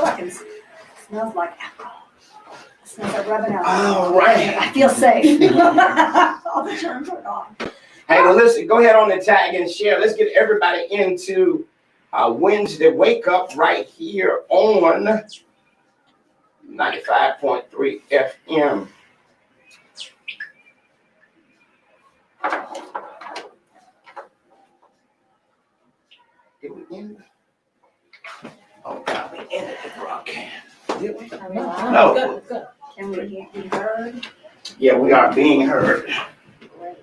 feel like it smells like alcohol. It smells like rubbing alcohol. All right. I feel safe. All the germs are gone. Hey, well, listen, go ahead on and tag and share. Let's get everybody into Wednesday Wake Up right here on 95.3 FM. Did we end? Oh, God, we ended the broadcast. Did we? Are we live? No. Good, good. Can we be heard? Yeah, we are being heard. Great.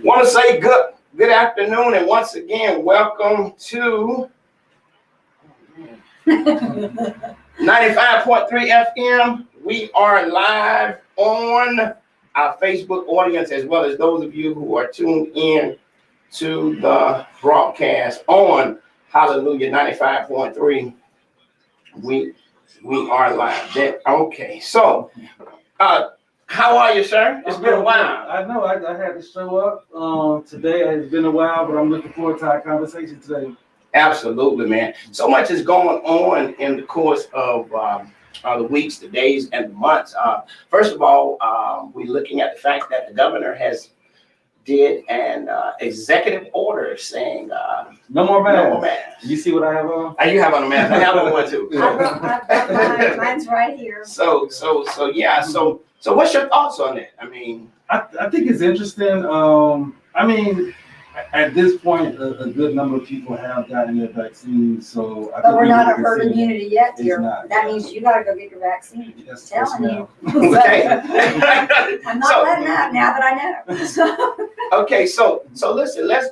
Want to say good afternoon, and once again, welcome to 95.3 FM. We are live on our Facebook audience, as well as those of you who are tuned in to the broadcast on Hallelujah 95.3. We are live. Okay, so how are you, sir? It's been a while. I know. I had to show up today. It's been a while, but I'm looking forward to our conversation today. Absolutely, man. So much is going on in the course of the weeks, the days, and the months. First of all, we're looking at the fact that the governor has did an executive order saying No more masks. no more masks. You see what I have on? You have on a mask. I have on one too. I've got mine's right here. So yeah. So what's your thoughts on that? I mean, I think it's interesting. I mean, at this point, a good number of people have gotten their vaccine, so I But think we're we not need at to herd see it. immunity yet, It's dear. not. That means you gotta go get your vaccine. Yes, Telling ma'am. you. okay. I'm not letting up now that I know. So, Okay, so listen, let's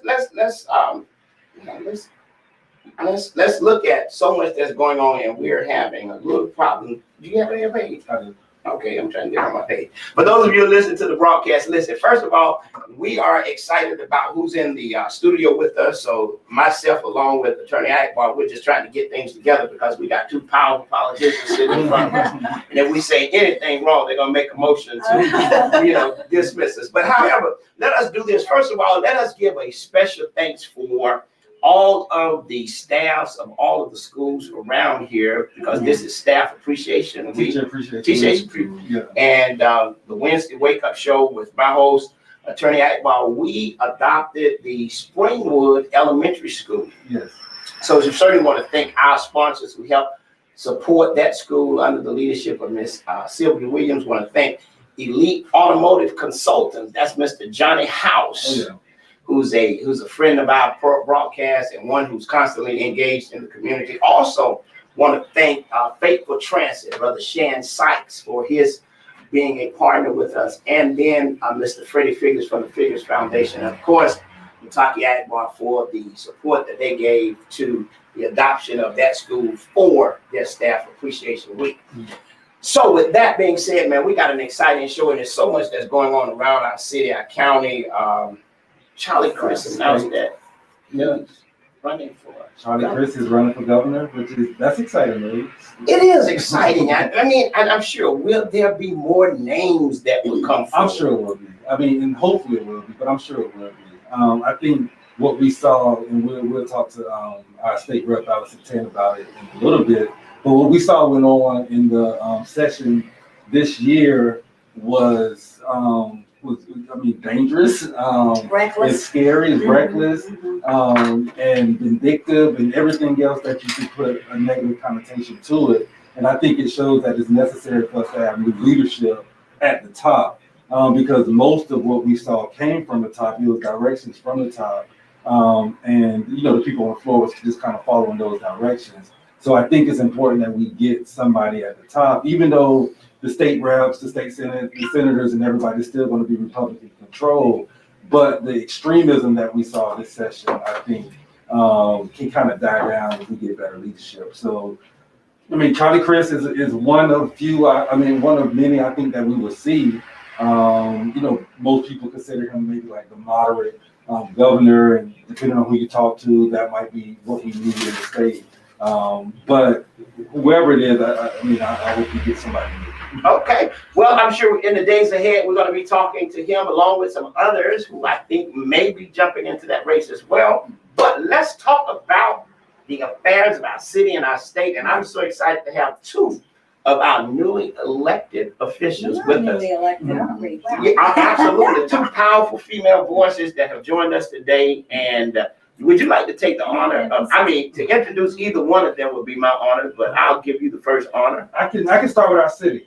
look at so much that's going on, and we're having a little problem. Do you have any page? I do. Okay, I'm trying to get on my page. But those of you who listen to the broadcast, listen, first of all, we are excited about who's in the studio with us. So myself, along with Attorney Akbar, we're just trying to get things together because we got two powerful politicians sitting in front of us. And if we say anything wrong, they're going to make a motion to, dismiss us. But however, let us do this. First of all, let us give a special thanks for all of the staffs of all of the schools around here, because this is Staff Appreciation Week. Teacher appreciation. Appreciation. Yeah. And the Wednesday Wake Up Show with my host, Attorney Akbar, we adopted the Springwood Elementary School. Yes. So we certainly want to thank our sponsors who help support that school under the leadership of Miss Sylvia Williams. Want to thank Elite Automotive Consultants. That's Mr. Johnny House. Oh, yeah. Who's a friend of our broadcast and one who's constantly engaged in the community. Also want to thank Faithful Transit, Brother Shan Sykes, for his being a partner with us, and then Mr. Freddie Figures from the Figures Foundation, and of course, Mutaki Akbar for the support that they gave to the adoption of that school for their Staff Appreciation Week. So with that being said, man, we got an exciting show, and there's so much that's going on around our city, our county. Charlie Crist announced that he's running for us. Charlie Crist is running for governor, that's exciting, man. It is exciting. I mean, and I'm sure will there be more names that will come forward? I'm sure it will be. I mean, and hopefully it will be, but I'm sure it will be. I think what we saw, and we'll talk to our state rep, Allison Tan, about it in a little bit, but what we saw went on in the session this year was dangerous. reckless. It's scary, it's reckless, Mhm. and vindictive, and everything else that you could put a negative connotation to it. And I think it shows that it's necessary for us to have new leadership at the top, because most of what we saw came from the top. It was directions from the top, and the people on the floor was just kind of following those directions. So I think it's important that we get somebody at the top, even though the state reps, the state senate, the senators, and everybody's still going to be Republican controlled. But the extremism that we saw this session, I think, can kind of die down if we get better leadership. So, I mean, Charlie Crist is one of few. One of many. I think that we will see. Most people consider him maybe like the moderate governor, and depending on who you talk to, that might be what we need in the state. But whoever it is, I hope we get somebody new. Okay. Well, I'm sure in the days ahead, we're going to be talking to him along with some others who I think may be jumping into that race as well. But let's talk about the affairs of our city and our state. And I'm so excited to have two of our newly elected officials You're with us. newly elected, aren't we? Wow. Yeah, absolutely. Two powerful female voices that have joined us today. And would you like to take the honor of, to introduce either one of them would be my honor, but I'll give you the first honor. I can start with our city.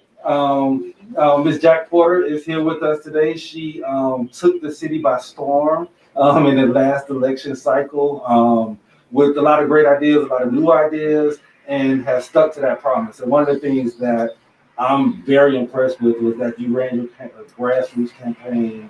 Ms. Jack Porter is here with us today. She took the city by storm in the last election cycle with a lot of great ideas, a lot of new ideas, and has stuck to that promise. And one of the things that I'm very impressed with was that you ran your grassroots campaign,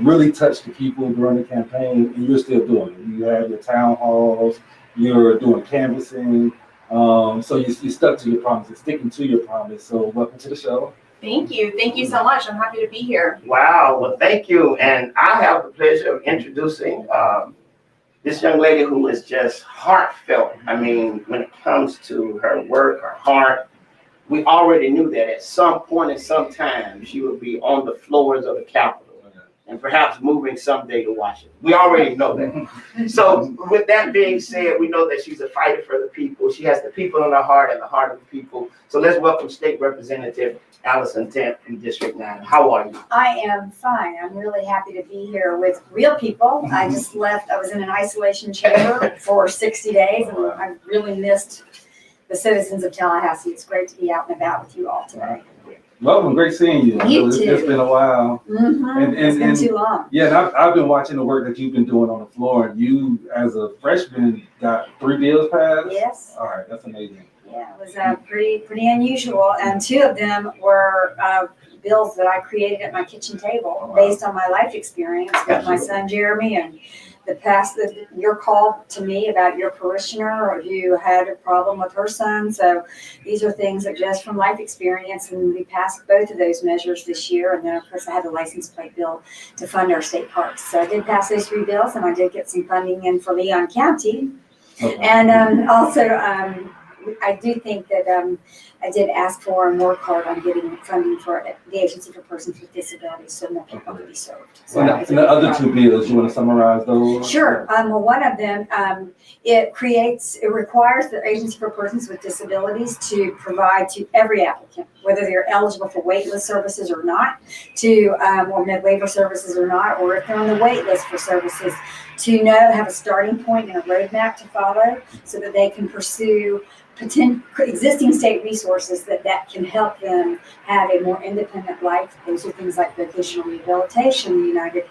really touched the people during the campaign, and you're still doing it. You have your town halls, you're doing canvassing, so you stuck to your promise, you're sticking to your promise. So welcome to the show. Thank you so much. I'm happy to be here. Wow, well, thank you. And I have the pleasure of introducing this young lady who is just heartfelt. I mean, when it comes to her work, her heart, we already knew that at some point in some time, she would be on the floors of the Capitol and perhaps moving someday to Washington. We already know that. So with that being said, we know that she's a fighter for the people. She has the people in her heart and the heart of the people. So let's welcome State Representative Allison Tent from District 9. How are you? I am fine. I'm really happy to be here with real people. I just left, I was in an isolation chamber for 60 days, and I really missed the citizens of Tallahassee. It's great to be out and about with you all today. Welcome, great seeing you. You It's too. been a while. It's been too long. Yeah, and I've been watching the work that you've been doing on the floor, and you, as a freshman, got 3 bills passed? Yes. All right, that's amazing. Yeah, it was pretty unusual, and 2 of them were bills that I created at my kitchen table based on my life experience with my son Jeremy and your call to me about your parishioner who had a problem with her son. So these are things that just from life experience, and we passed both of those measures this year. And then of course I had the license plate bill to fund our state parks. So I did pass those 3 bills, and I did get some funding in for Leon County. Okay. And also I do think that I did ask for and work hard on getting funding for the Agency for Persons with Disabilities so more people can be served. So And the other 2 bills, you want to summarize those? Sure. Well, one of them, it requires the Agency for Persons with Disabilities to provide to every applicant, whether they're eligible for waitlist services or not, or mid-waiver services or not, or if they're on the wait list for services, to have a starting point and a roadmap to follow so that they can pursue existing state resources that can help them have a more independent life. Those are things like vocational rehabilitation, United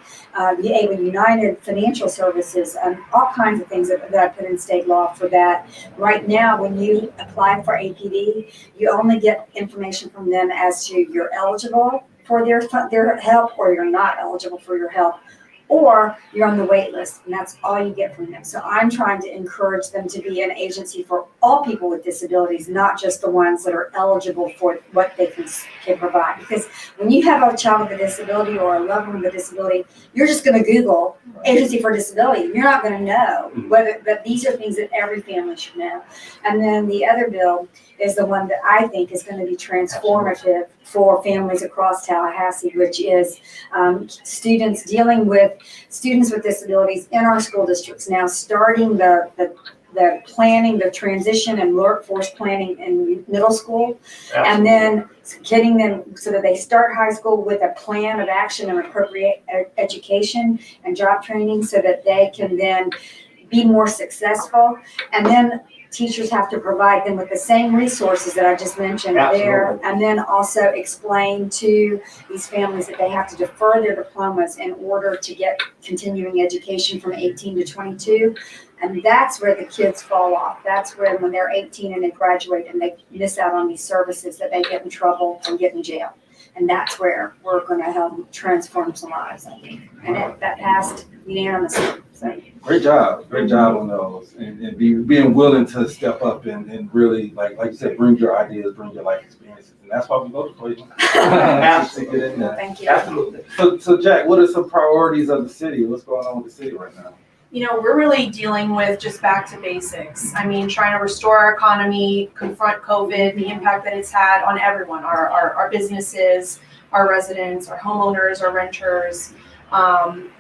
Financial Services, all kinds of things that I put in state law for that. Right now, when you apply for APD, you only get information from them as to you're eligible for their help or you're not eligible for your help, or you're on the wait list, and that's all you get from them. So I'm trying to encourage them to be an agency for all people with disabilities, not just the ones that are eligible for what they can provide. Because when you have a child with a disability or a loved one with a disability, you're just going to Google Agency for Disability. You're not going to know but these are things that every family should know. And then the other bill is the one that I think is going to be transformative for families across Tallahassee, which is students with disabilities in our school districts now, starting the planning, the transition and workforce planning in middle school. Absolutely. And then getting them so that they start high school with a plan of action and appropriate education and job training so that they can then be more successful. And then teachers have to provide them with the same resources that I just mentioned there, and then also explain to these families that they have to defer their diplomas in order to get continuing education from 18 to 22. And that's where the kids fall off. That's when they're 18 and they graduate and they miss out on these services, that they get in trouble and get in jail. And that's where we're going to help transform some lives, I think. And that passed unanimously. So. Great job on those, and being willing to step up and really, like you said, bring your ideas, bring your life experiences, and that's why we voted for you. Absolutely. Thank you. Absolutely. So Jack, what are some priorities of the city? What's going on with the city right now? We're really dealing with just back to basics. I mean, trying to restore our economy, confront COVID, the impact that it's had on everyone, our businesses, our residents, our homeowners, our renters.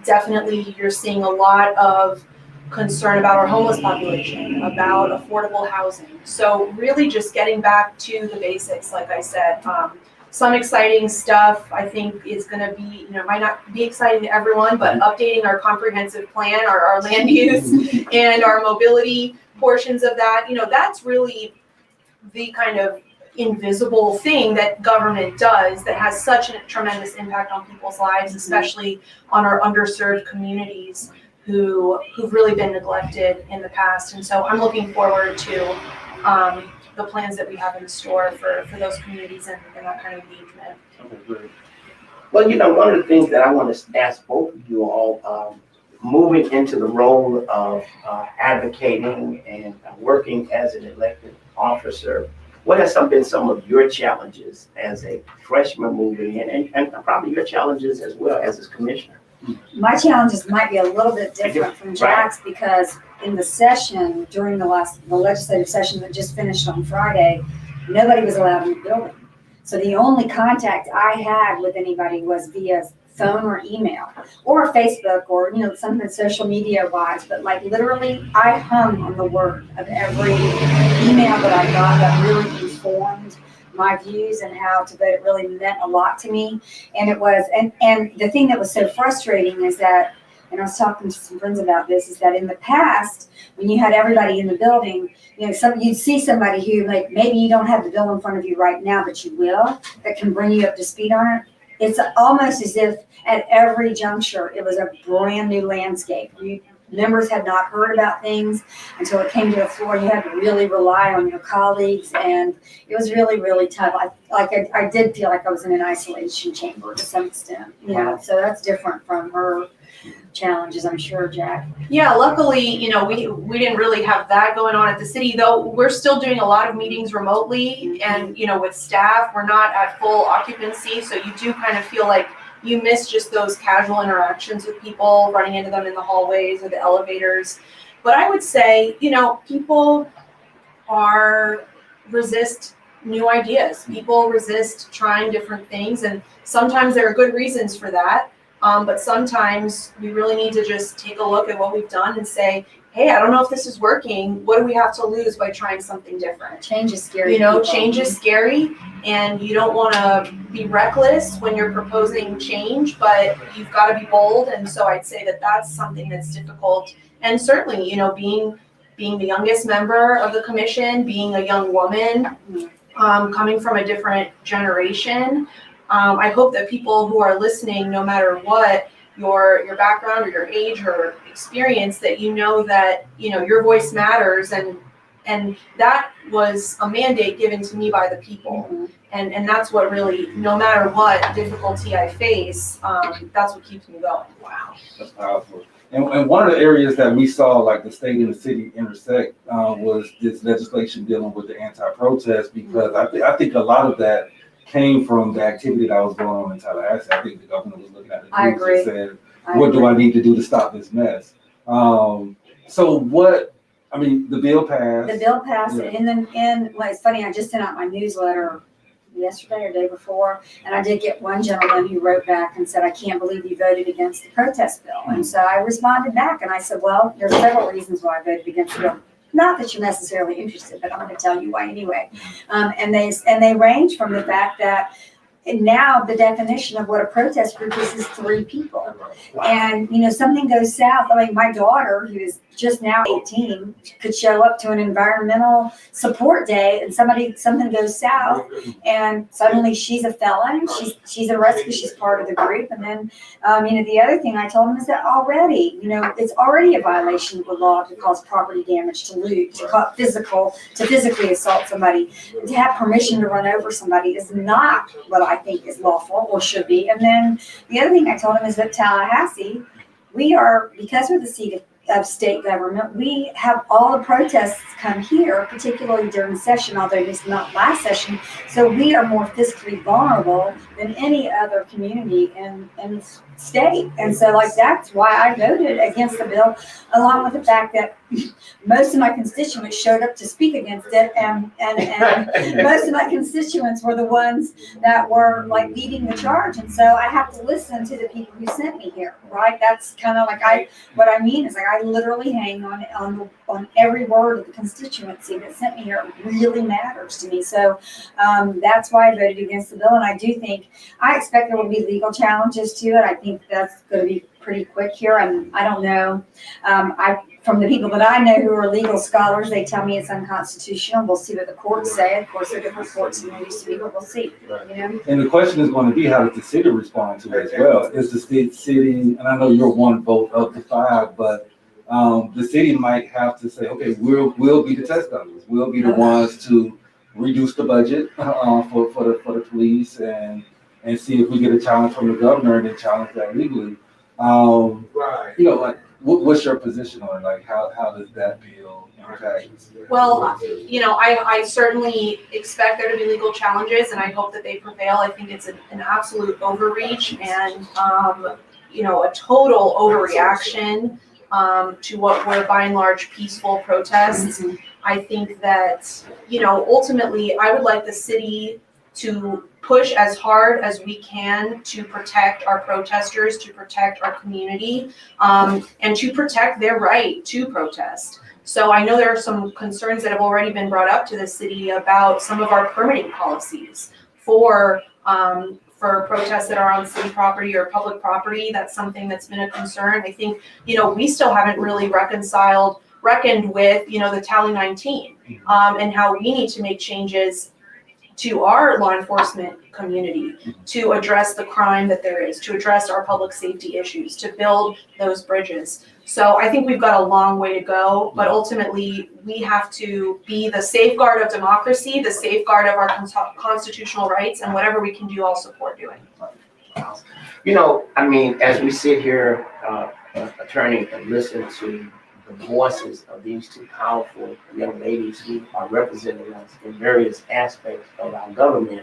Definitely, you're seeing a lot of concern about our homeless population, about affordable housing. So really just getting back to the basics, like I said. Some exciting stuff I think is gonna be, might not be exciting to everyone, but updating our comprehensive plan, our land use and our mobility portions of that, that's really the kind of invisible thing that government does that has such a tremendous impact on people's lives, especially on our underserved communities who've really been neglected in the past. And so I'm looking forward to the plans that we have in store for those communities and that kind of engagement. Okay, great. Well, one of the things that I want to ask both of you all, moving into the role of advocating and working as an elected officer, what has been some of your challenges as a freshman moving in, and probably your challenges as well as a commissioner? My challenges might be a little bit different from Jack's because in the session, during the legislative session that just finished on Friday, nobody was allowed in the building. So the only contact I had with anybody was via phone or email or Facebook or, something social media wise, but like literally I hung on the word of every email that I got that really informed my views and how to vote. It really meant a lot to me. And it was, and the thing that was so frustrating is that, and I was talking to some friends about this, is that in the past, when you had everybody in the building, you'd see somebody who like, maybe you don't have the bill in front of you right now, but you will, that can bring you up to speed on it. It's almost as if at every juncture, it was a brand new landscape. Members had not heard about things until it came to the floor. You had to really rely on your colleagues, and it was really, really tough. I did feel like I was in an isolation chamber to some extent, Wow. So that's different from her challenges, I'm sure, Jack. Yeah, luckily, we didn't really have that going on at the city, though we're still doing a lot of meetings remotely and, with staff, we're not at full occupancy. So you do kind of feel like you miss just those casual interactions with people, running into them in the hallways or the elevators. But I would say, people resist new ideas. People resist trying different things. And sometimes there are good reasons for that. But sometimes we really need to just take a look at what we've done and say, hey, I don't know if this is working. What do we have to lose by trying something different? Change is scary. Change is scary, and you don't want to be reckless when you're proposing change, but you've got to be bold. And so I'd say that that's something that's difficult. And certainly, being the youngest member of the commission, being a young woman, coming from a different generation, I hope that people who are listening, no matter what your background or your age or experience, that that your voice matters, and that was a mandate given to me by the people, and that's what really, no matter what difficulty I face, that's what keeps me going. Wow, that's powerful. And one of the areas that we saw, like the state and the city intersect, was this legislation dealing with the anti-protest, because I think a lot of that came from the activity that was going on in Tallahassee. I think the governor was looking at the news and said, what do I need to do to stop this mess? The bill passed. The bill passed, Yeah. and it's funny, I just sent out my newsletter yesterday or day before, and I did get one gentleman who wrote back and said, I can't believe you voted against the protest bill. And so I responded back and I said, well, there's several reasons why I voted against the bill. Not that you're necessarily interested, but I'm going to tell you why anyway. And they range from the fact that now the definition of what a protest group is 3 people. Wow. And, something goes south. I mean, my daughter, who is just now 18, could show up to an environmental support day and something goes south and suddenly she's a felon. She's arrested because she's part of the group. And then, the other thing I told him is that already, it's already a violation of the law to cause property damage, to loot, to physically assault somebody. To have permission to run over somebody is not what I think is lawful or should be. And then the other thing I told him is that Tallahassee, because we're the seat of state government, we have all the protests come here, particularly during session, although it's not last session. So we are more fiscally vulnerable than any other community in the state. And so that's why I voted against the bill, along with the fact that most of my constituents showed up to speak against it, and most of my constituents were the ones that were leading the charge. And so I have to listen to the people who sent me here, right? That's kind of what I mean is I I literally hang on every word of the constituency that sent me here. It really matters to me. So that's why I voted against the bill. And I expect there will be legal challenges to it. I think that's going to be pretty quick here. And I don't know. From the people that I know who are legal scholars, they tell me it's unconstitutional. We'll see what the courts say. Of course, there are different courts than there used to be, but we'll see. You know? And the question is going to be, how does the city respond to it as well? Is the city, and I know you're one vote up to 5, but the city might have to say, okay, we'll be the test governors. We'll be the ones to reduce the budget for the police and see if we get a challenge from the governor and then challenge that legally. Right. You know, like, what's your position on it? Like, how does that bill impact? Well, you know, I certainly expect there to be legal challenges, and I hope that they prevail. I think it's an absolute overreach and, you know, a total overreaction to what were by and large peaceful protests. Mhm. I think that, you know, ultimately, I would like the city to push as hard as we can to protect our protesters, to protect our community, and to protect their right to protest. So I know there are some concerns that have already been brought up to the city about some of our permitting policies for protests that are on city property or public property. That's something that's been a concern. I think, you know, we still haven't really reckoned with, you know, the Tally 19, and how we need to make changes to our law enforcement community to address the crime that there is, to address our public safety issues, to build those bridges. So I think we've got a long way to go, but ultimately we have to be the safeguard of democracy, the safeguard of our constitutional rights, and whatever we can do, I'll support doing. You know, I mean, as we sit here, attorney, and listen to the voices of these two powerful young ladies who are representing us in various aspects of our government,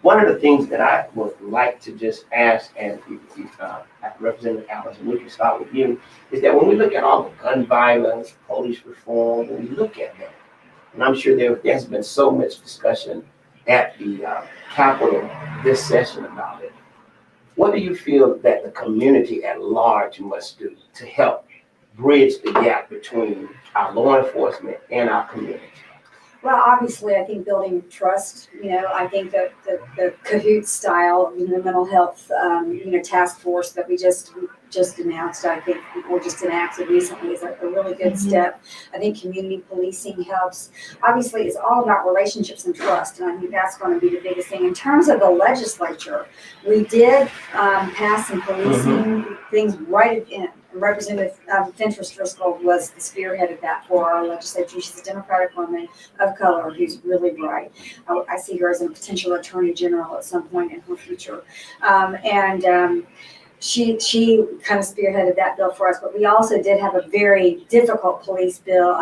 one of the things that I would like to just ask, and Representative Allison, we can start with you, is that when we look at all the gun violence, police reform, when we look at that, and I'm sure there's been so much discussion at the Capitol this session about it, what do you feel that the community at large must do to help bridge the gap between our law enforcement and our community? Well, obviously, I think building trust, you know, I think that the Kahoot style, you know, the mental health, you know, task force that we just announced, I think, or just enacted recently is a really good step. I think community policing helps. Obviously, it's all about relationships and trust, and I think that's going to be the biggest thing. In terms of the legislature, we did pass some policing things right in. Representative Fentress Driscoll was the spearhead of that for our legislature. She's a Democratic woman of color who's really bright. I see her as a potential attorney general at some point in her future. She kind of spearheaded that bill for us, but we also did have a very difficult police bill,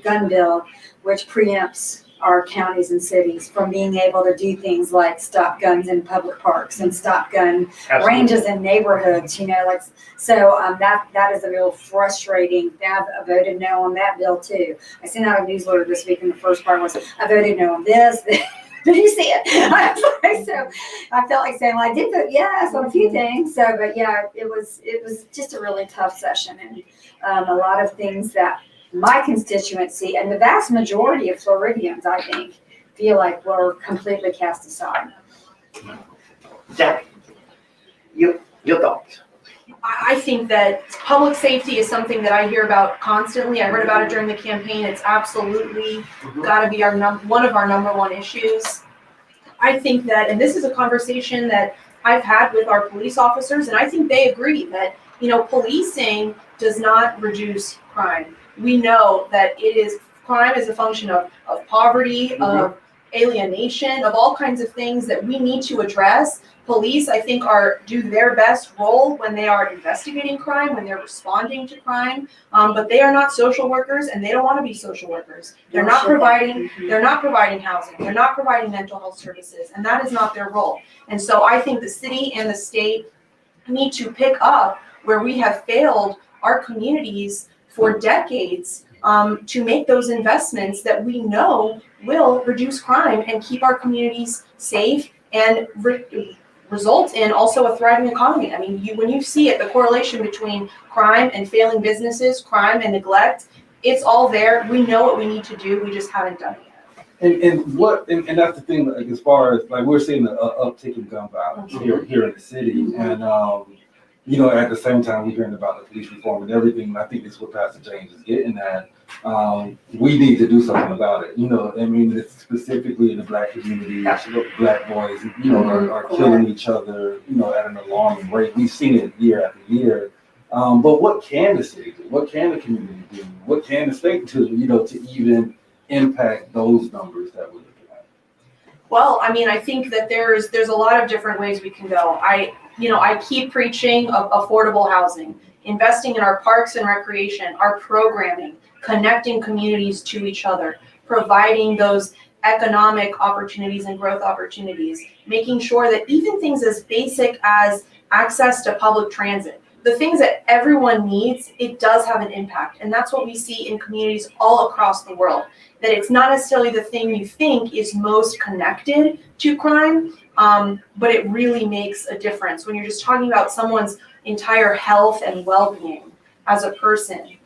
gun bill, which preempts our counties and cities from being able to do things like stop guns in public parks and stop gun ranges in neighborhoods, you know, like, so that is a real frustrating. I voted no on that bill too. I sent out a newsletter this week, and the first part was, I voted no on this. Did you see it? So I felt like saying, well, I did vote yes on a few things. So, but yeah, it was just a really tough session, and a lot of things that my constituency and the vast majority of Floridians, I think, feel like were completely cast aside. Jack, your thoughts? I think that public safety is something that I hear about constantly. I heard about it during the campaign. It's absolutely got to be one of our number one issues. I think that, and this is a conversation that I've had with our police officers, and I think they agree that, you know, policing does not reduce crime. We know that crime is a function of poverty, of alienation, of all kinds of things that we need to address. Police, I think, do their best role when they are investigating crime, when they're responding to crime, but they are not social workers, and they don't want to be social workers. They're not providing housing. They're not providing mental health services, and that is not their role. And so I think the city and the state need to pick up where we have failed our communities for decades, to make those investments that we know will reduce crime and keep our communities safe and result in also a thriving economy. I mean, when you see it, the correlation between crime and failing businesses, crime and neglect, it's all there. We know what we need to do. We just haven't done it yet. And that's the thing, like, as far as, like, we're seeing an uptick in gun violence here in the city. And, at the same time, we're hearing about the police reform and everything. And I think it's what Pastor James is getting at. We need to do something about it. It's specifically in the Black community. Absolutely. Black boys, are killing each other, at an alarming rate. We've seen it year after year. But what can the city do? What can the community do? What can the state do, to even impact those numbers that we're looking at? Well, I mean, I think that there's a lot of different ways we can go. I keep preaching of affordable housing, investing in our parks and recreation, our programming, connecting communities to each other, providing those economic opportunities and growth opportunities, making sure that even things as basic as access to public transit, the things that everyone needs, it does have an impact. And that's what we see in communities all across the world, that it's not necessarily the thing you think is most connected to crime, but it really makes a difference. When you're just talking about someone's entire health and well-being as a person,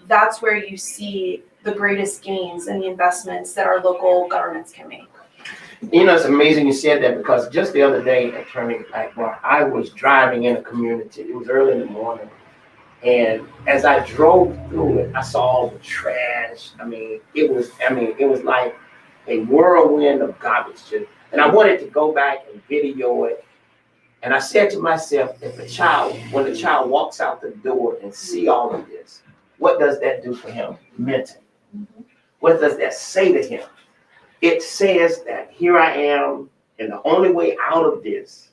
that's where you see the greatest gains and the investments that our local governments can make. It's amazing you said that, because just the other day, Attorney Akbar, I was driving in a community. It was early in the morning. And as I drove through it, I saw all the trash. It was like a whirlwind of garbage. And I wanted to go back and video it. And I said to myself, when the child walks out the door and see all of this, what does that do for him mentally? What does that say to him? It says that here I am, and the only way out of this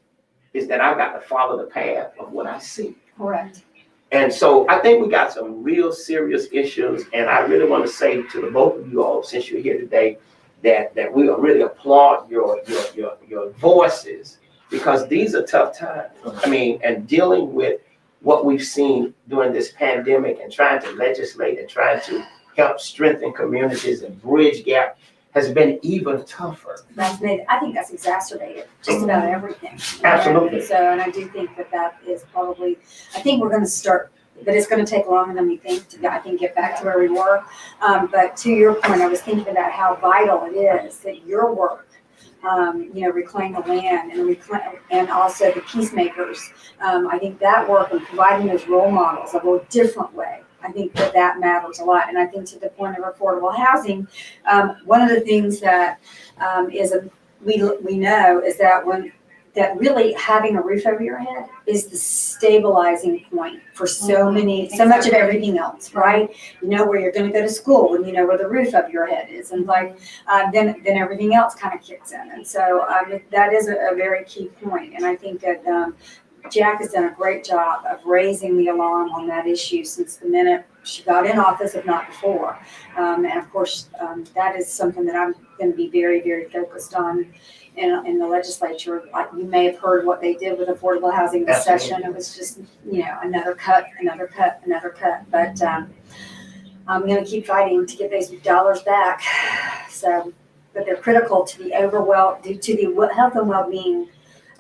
is that I've got to follow the path of what I see. Correct. And so I think we got some real serious issues, and I really want to say to the both of you all, since you're here today, that we really applaud your voices, because these are tough times. And dealing with what we've seen during this pandemic and trying to legislate and trying to help strengthen communities and bridge gap has been even tougher. I think that's exacerbated just about everything. Absolutely. So, and I do think that is probably, I think we're going to start, but it's going to take longer than we think to, get back to where we were. But to your point, I was thinking about how vital it is that your work, reclaim the land and also the peacemakers. I think that work and providing those role models of a different way, I think that matters a lot. And I think to the point of affordable housing, one of the things that we know is that really having a roof over your head is the stabilizing point for so much of everything else, right? You know where you're going to go to school, and you know where the roof over your head is, and then everything else kind of kicks in. And so that is a very key point. And I think that Jack has done a great job of raising the alarm on that issue since the minute she got in office, if not before. And of course, that is something that I'm going to be very, very focused on in the legislature. Like, you may have heard what they did with affordable housing this session. It was just, another cut. But I'm going to keep fighting to get those dollars back. So, but they're critical to the health and well-being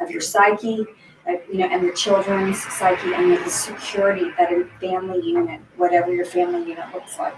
of your psyche, and the children's psyche, and the security that a family unit, whatever your family unit looks like.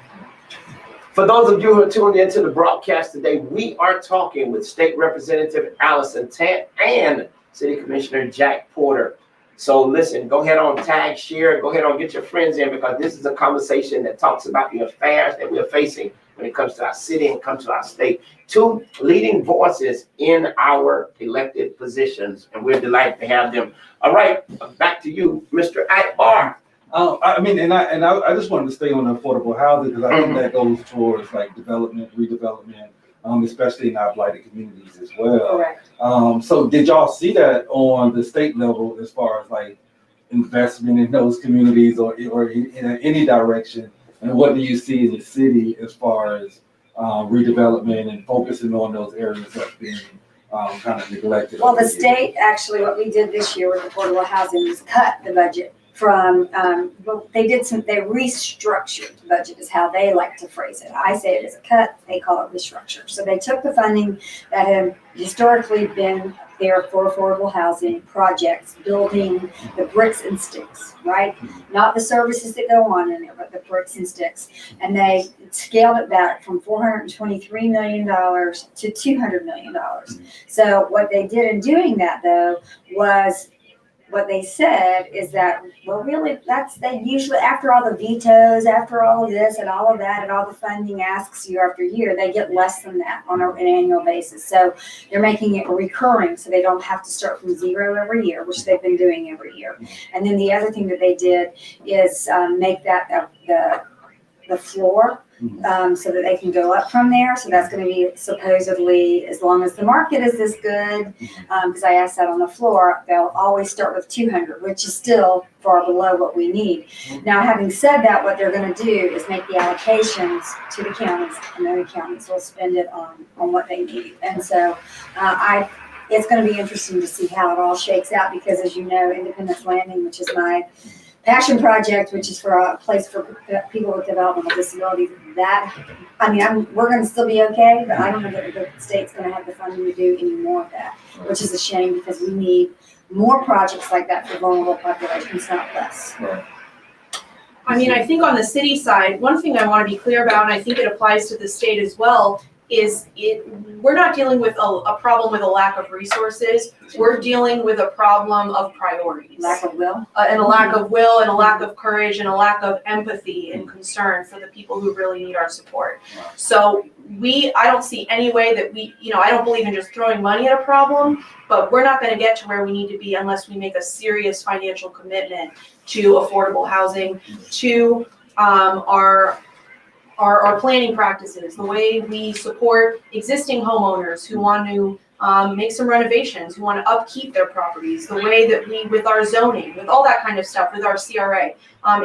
For those of you who are tuned into the broadcast today, we are talking with State Representative Allison Tant and City Commissioner Jack Porter. So listen, go ahead on, tag, share, go ahead on, get your friends in, because this is a conversation that talks about the affairs that we're facing when it comes to our city and comes to our state. Two leading voices in our elected positions, and we're delighted to have them. All right, back to you, Mr. Akbar. I just wanted to stay on affordable housing, because I think that goes towards like development, redevelopment, especially in our blighted communities as well. Correct. So did y'all see that on the state level as far as like investment in those communities or in any direction? And what do you see in the city as far as redevelopment and focusing on those areas that's being kind of neglected? Well, the state, actually, what we did this year with affordable housing was cut the budget from, they restructured the budget is how they like to phrase it. I say it as a cut, they call it restructure. So they took the funding that had historically been they are for affordable housing projects, building the bricks and sticks, right? Not the services that go on in there, but the bricks and sticks. And they scaled it back from $423 million to $200 million. So what they did in doing that, though, was what they said is that, well, really, they usually, after all the vetoes, after all of this and all of that, and all the funding asks year after year, they get less than that on an annual basis. So they're making it recurring, so they don't have to start from zero every year, which they've been doing every year. And then the other thing that they did is make that the floor, so that they can go up from there. So that's going to be supposedly, as long as the market is this good, because I asked that on the floor, they'll always start with 200, which is still far below what we need. Now, having said that, what they're going to do is make the allocations to the counties, and then the counties will spend it on what they need. And so it's going to be interesting to see how it all shakes out, because as you know, Independence Landing, which is my passion project, which is for a place for people with developmental disabilities, we're going to still be okay, but I don't know that the state's going to have the funding to do any more of that, which is a shame, because we need more projects like that for vulnerable populations, not less. Right. I mean, I think on the city side, one thing I want to be clear about, and I think it applies to the state as well, is we're not dealing with a problem with a lack of resources. We're dealing with a problem of priorities. Lack of will. And a lack of will, and a lack of courage, and a lack of empathy and concern for the people who really need our support. So I don't see any way that I don't believe in just throwing money at a problem, but we're not going to get to where we need to be unless we make a serious financial commitment to affordable housing, to our planning practices, the way we support existing homeowners who want to make some renovations, who want to upkeep their properties, the way that we, with our zoning, with all that kind of stuff, with our CRA.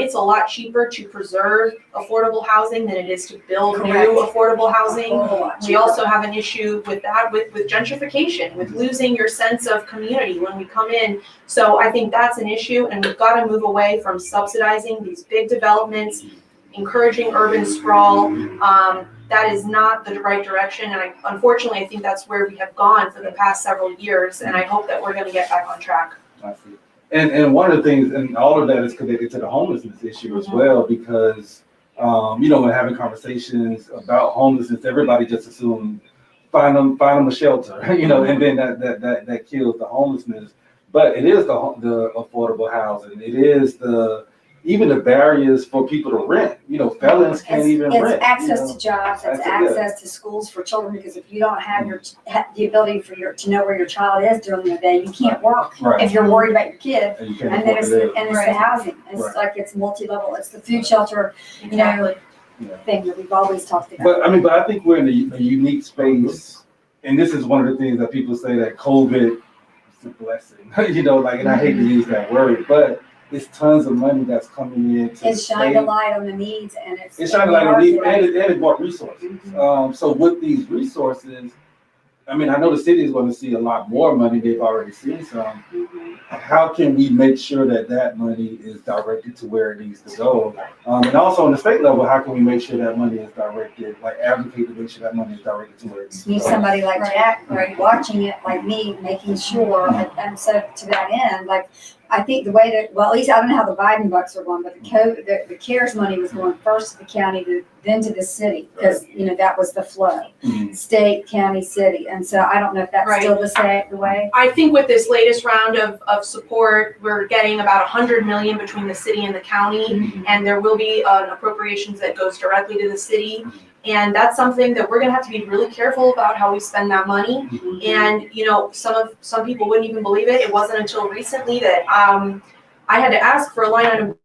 It's a lot cheaper to preserve affordable housing than it is to build new affordable housing. We also have an issue with that, with gentrification, with losing your sense of community when we come in. So I think that's an issue, and we've got to move away from subsidizing these big developments, encouraging urban sprawl. That is not the right direction, and unfortunately, I think that's where we have gone for the past several years, and I hope that we're going to get back on track. I see. And one of the things, and all of that is connected to the homelessness issue as well, because when having conversations about homelessness, everybody just assumes find them a shelter, and then that kills the homelessness. But it is the affordable housing. It is even the barriers for people to rent. Felons can't even rent. It's access to jobs, it's access to schools for children, because if you don't have the ability to know where your child is during the day, you can't work. Right. If you're worried about your kid. And you And then it's the housing. It's like it's multi-level. It's the food shelter, thing that we've always talked about. But I think we're in a unique space, and this is one of the things that people say that COVID is a blessing. And I hate to use that word, but it's tons of money that's coming in. It's shined a light on the needs, and it's shined a light on the needs, and it brought resources. So with these resources, I know the city is going to see a lot more money. They've already seen some. How can we make sure that money is directed to where it needs to go? And also on the state level, how can we make sure that money is directed, advocate to make sure that money is directed to where it needs to go? Need somebody like Jack, watching it, like me, making sure, and so to that end, I think the way that, at least I don't know how the Biden bucks are going, but the CARES money was going first to the county, then to the city, because, that was the flow. State, county, city. And so I don't know if that's still the way. I think with this latest round of support, we're getting about $100 million between the city and the county, and there will be an appropriations that goes directly to the city. And that's something that we're going to have to be really careful about how we spend that money. And, some people wouldn't even believe it. It wasn't until recently that I had to ask for a line item